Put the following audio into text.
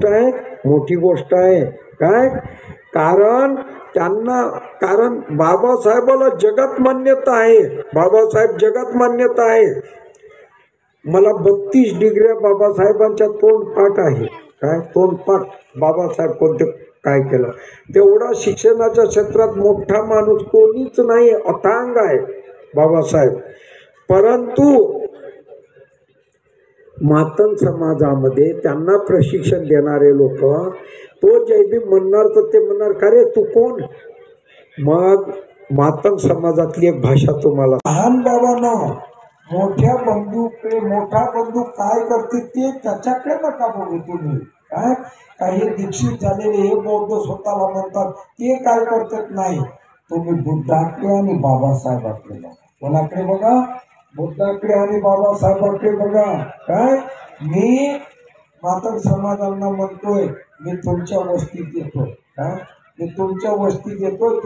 आहे, मोठी गोष्ट आहे काय? कारण बाबासाहेबाला जगात मान्यता आहे, बाबासाहेब जगात मान्यता आहे. मला 32 डिग्र्या बाबासाहेबांच्या तोंडपाठ आहे. काय तोंडपाठ? बाबासाहेब कोणते काय केलं तेवढा शिक्षणाच्या क्षेत्रात मोठा माणूस कोणीच नाही, अथांग आहे बाबासाहेब. परंतु मातंग समाजामध्ये त्यांना प्रशिक्षण देणारे लोक, तो जयभीम म्हणणार तर ते म्हणणार का रे तू कोण? मग मातंग समाजातली एक भाषा तुम्हाला, लहान बाबांनो मोठ्या बंधूकडे, मोठा बंधू काय करते ते त्याच्याकडे नका बघू तुम्ही. काय काही दीक्षित झालेले हे बौद्ध स्वतःला म्हणतात ते काय करतात नाही, तुम्ही बुद्धाकडे आणि बाबासाहेबांकडे बघा. कोणाकडे बघा? बुद्धाकडे आणि बाबासाहेबांकडे बघा. काय मी मातंग समाजांना म्हणतोय, मी तुमच्या वस्तीत येतोय. काय मी तुमच्या वस्तीत येतोय.